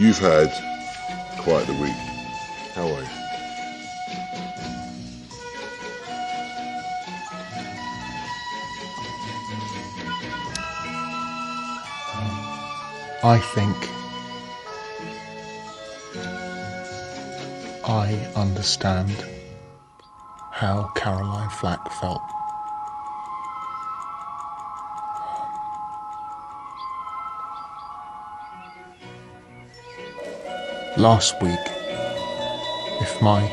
You've had quite the week. How are you? I think I understand how Caroline Flack felt. Last week, if my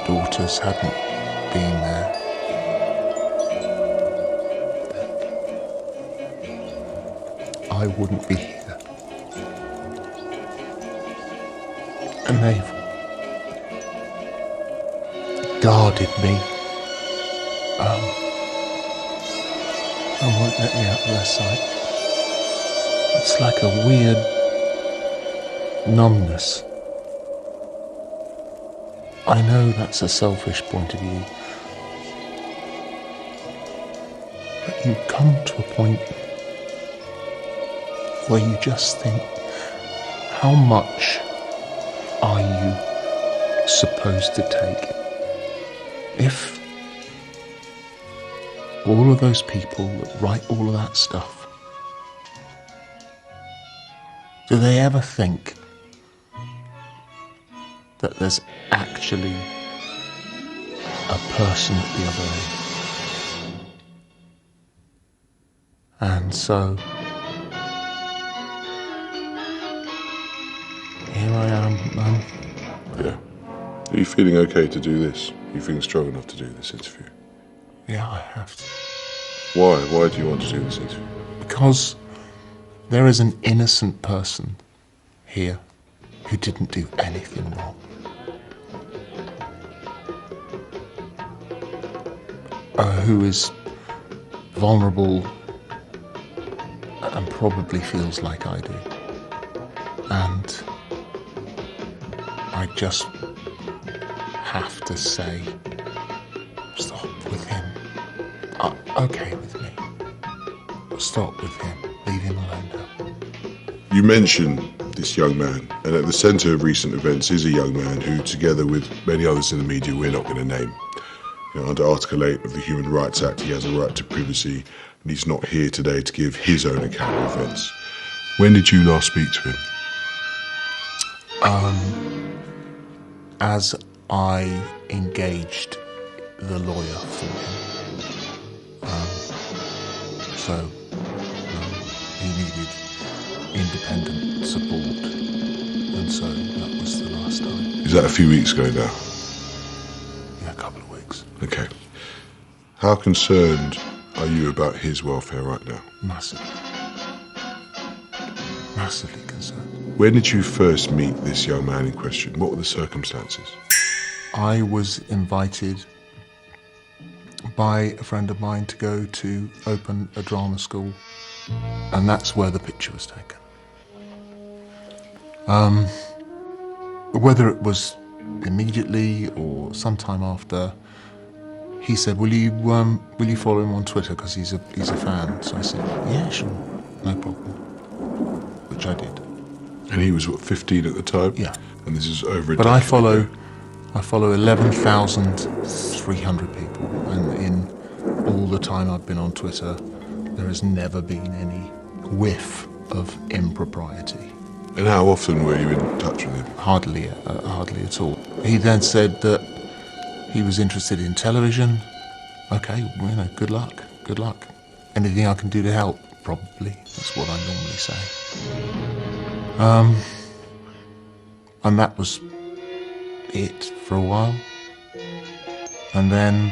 daughters hadn't been there, I wouldn't be here. And they've guarded me and won't let me out of their sight. It's like a weird numbness. I know that's a selfish point of view, but you come to a point where you just think, how much are you supposed to take? If all of those people that write all of that stuff, do they ever think that there's actually a person at the other end? And so here I am. Yeah. Are you feeling okay to do this? Are you feeling strong enough to do this interview? Yeah, I have to. Why? Why do you want to do this interview? Because there is an innocent person here who didn't do anything wrong. Who is vulnerable and probably feels like I do. And I just have to say, stop with him. Okay with me. Stop with him. Leave him alone now. You mentioned this young man, and at the centre of recent events is a young man who, together with many others in the media we're not going to name, under Article 8 of the Human Rights Act, he has a right to privacy, and he's not here today to give his own account of events. When did you last speak to him? As I engaged the lawyer for him. He needed independent support, and so that was the last time. Is that a few weeks ago now? Yeah, a couple of weeks. Okay. How concerned are you about his welfare right now? Massively. Massively concerned. When did you first meet this young man in question? What were the circumstances? I was invited by a friend of mine to go to open a drama school, and that's where the picture was taken. Whether it was immediately or sometime after, he said, will you follow him on Twitter, because he's a fan? So I said, yeah, sure, no problem, which I did. And he was, what, 15 at the time? Yeah. And this is over a But decade ago. I follow 11,300 people, and in all the time I've been on Twitter, there has never been any whiff of impropriety. And how often were you in touch with him? Hardly at all. He then said that he was interested in television. Okay, good luck. Anything I can do to help? Probably. That's what I normally say. And that was it for a while. And then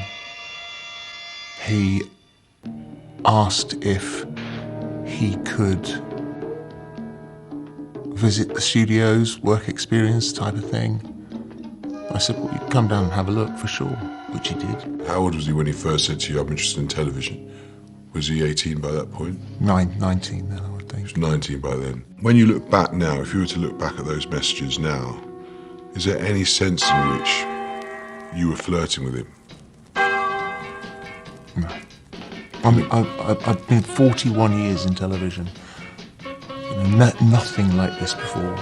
he asked if he could visit the studios, work experience type of thing. I said, well, you'd come down and have a look for sure, which he did. How old was he when he first said to you, I'm interested in television? Was he 18 by that point? 19 then, I would think. He was 19 by then. When you look back now, if you were to look back at those messages now, is there any sense in which you were flirting with him? No. I mean, I've been 41 years in television. Nothing like this before.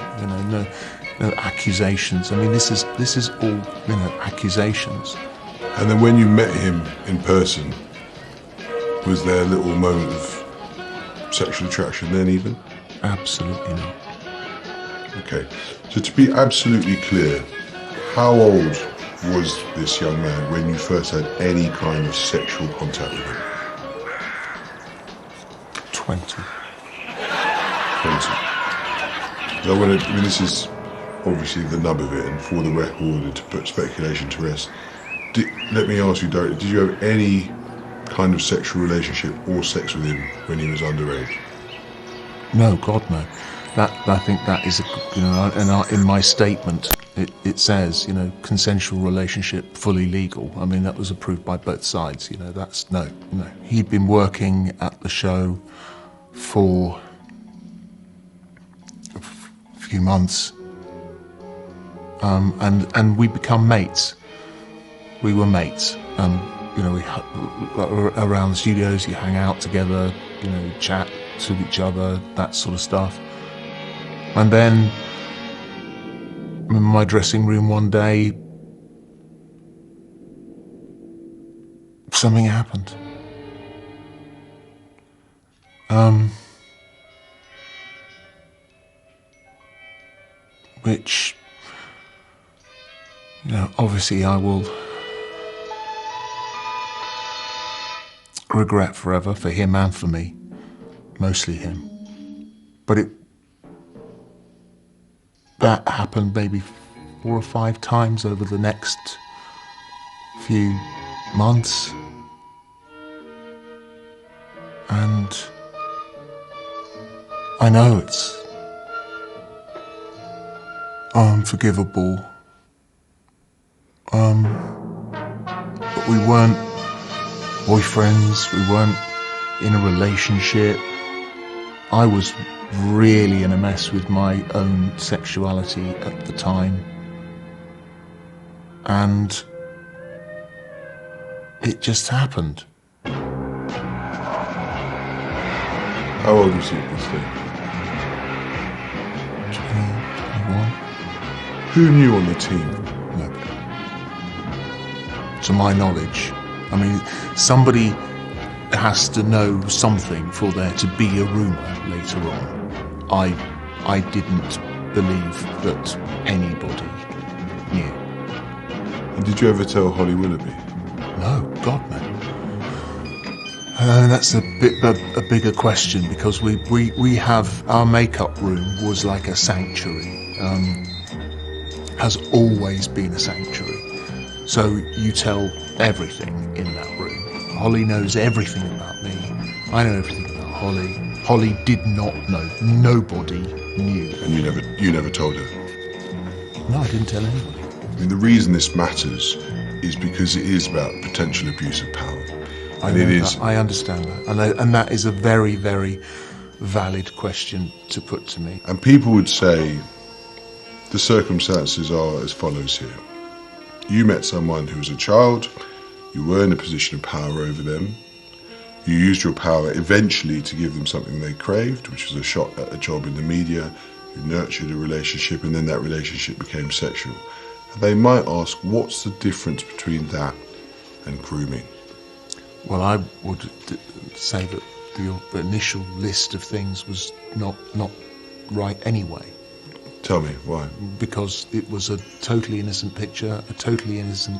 No accusations. I mean, this is all accusations. And then when you met him in person, was there a little moment of sexual attraction then even? Absolutely not. Okay, so to be absolutely clear, how old was this young man when you first had any kind of sexual contact with him? 20. 20. This is obviously the nub of it, and for the record, and to put speculation to rest, let me ask you directly, did you have any kind of sexual relationship or sex with him when he was underage? No, God, no. I think that is, and in my statement, it says, consensual relationship, fully legal. I mean, that was approved by both sides. That's no. He'd been working at the show for a few months, and we become mates. We were mates. We around the studios, you hang out together, chat to each other, that sort of stuff. And then in my dressing room one day, something happened. Which, obviously I will regret forever, for him and for me, mostly him. But that happened maybe 4 or 5 times over the next few months. And I know it's unforgivable. But we weren't boyfriends, we weren't in a relationship. I was really in a mess with my own sexuality at the time, and it just happened. How old was he at this stage? 21. Who knew on the team? Nobody. To my knowledge. I mean, somebody has to know something for there to be a rumour later on. I didn't believe that anybody knew. And did you ever tell Holly Willoughby? No, God no. That's a bigger question, because we have, our makeup room was like a sanctuary, has always been a sanctuary. So you tell everything in that room. Holly knows everything about me. I know everything about Holly. Holly did not know. Nobody knew. And you never told her? No, I didn't tell anybody. I mean, the reason this matters is because it is about potential abuse of power. I understand that. And that is a very, very valid question to put to me. And people would say the circumstances are as follows here. You met someone who was a child, you were in a position of power over them, you used your power eventually to give them something they craved, which was a shot at a job in the media, you nurtured a relationship, and then that relationship became sexual. And they might ask, what's the difference between that and grooming? Well, I would say that the initial list of things was not right anyway. Tell me, why? Because it was a totally innocent picture, a totally innocent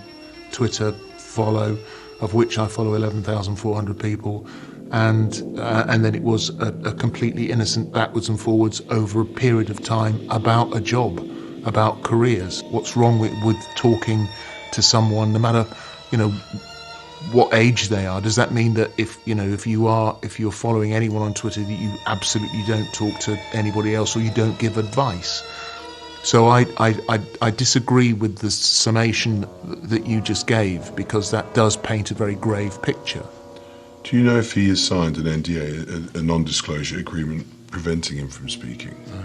Twitter follow, of which I follow 11,400 people, and then it was a completely innocent backwards and forwards over a period of time about a job, about careers. What's wrong with talking to someone, no matter what age they are? Does that mean that if you're following anyone on Twitter that you absolutely don't talk to anybody else, or you don't give advice? So I disagree with the summation that you just gave, because that does paint a very grave picture. Do you know if he has signed an NDA, a non-disclosure agreement preventing him from speaking? No.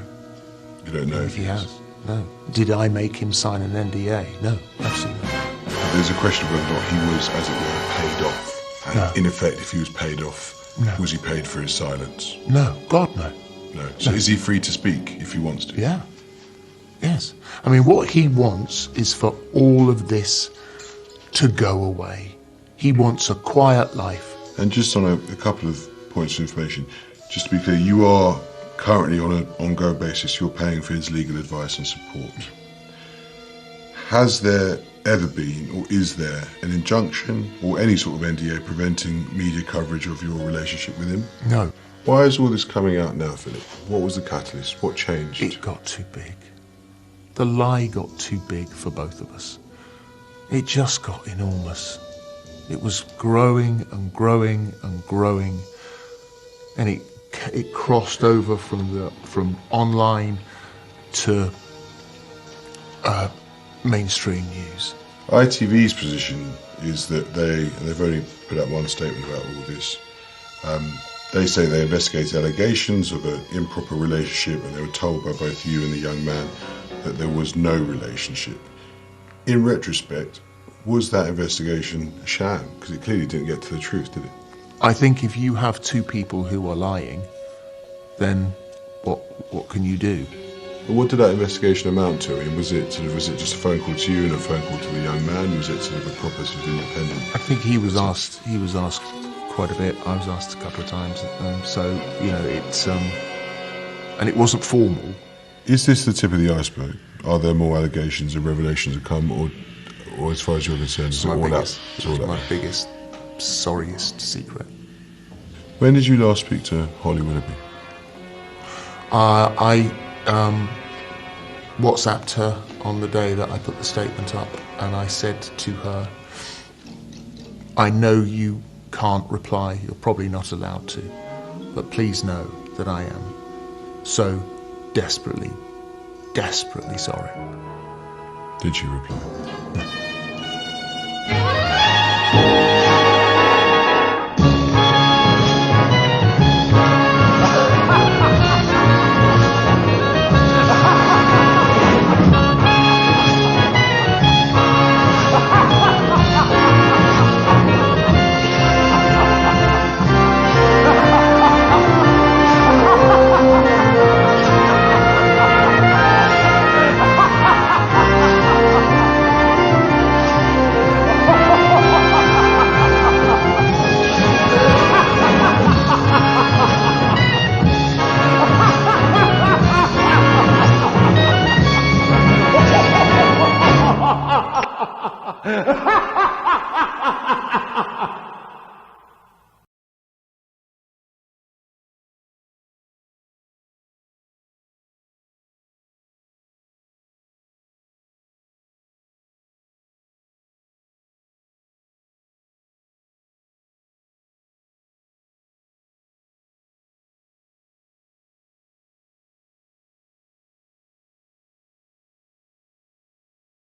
You don't know if he has? No. Did I make him sign an NDA? No, absolutely not. There's a question of whether or not he was, as it were, paid off. And in effect, if he was paid off, was he paid for his silence? No, God no. No. So is he free to speak if he wants to? Yeah. Yes. I mean, what he wants is for all of this to go away. He wants a quiet life. And just on a couple of points of information, just to be clear, you are currently on an ongoing basis, you're paying for his legal advice and support. Has there ever been, or is there, an injunction or any sort of NDA preventing media coverage of your relationship with him? No. Why is all this coming out now, Philip? What was the catalyst? What changed? It got too big. The lie got too big for both of us. It just got enormous. It was growing and growing and growing, and it crossed over from online to mainstream news. ITV's position is that they've only put out one statement about all this. They say they investigated allegations of an improper relationship, and they were told by both you and the young man that there was no relationship. In retrospect, was that investigation a sham? Because it clearly didn't get to the truth, did it? I think if you have two people who are lying, then what can you do? But what did that investigation amount to? I mean, was it just a phone call to you and a phone call to the young man? Was it sort of a proper sort of independent? I think he was asked quite a bit. I was asked a couple of times. So you know, it's and it wasn't formal. Is this the tip of the iceberg? Are there more allegations and revelations to come, or as far as you're concerned, It's my biggest, sorriest secret. When did you last speak to Holly Willoughby? I WhatsApped her on the day that I put the statement up, and I said to her, I know you can't reply, you're probably not allowed to, but please know that I am so desperately, desperately sorry. Did she reply? Ha ha ha!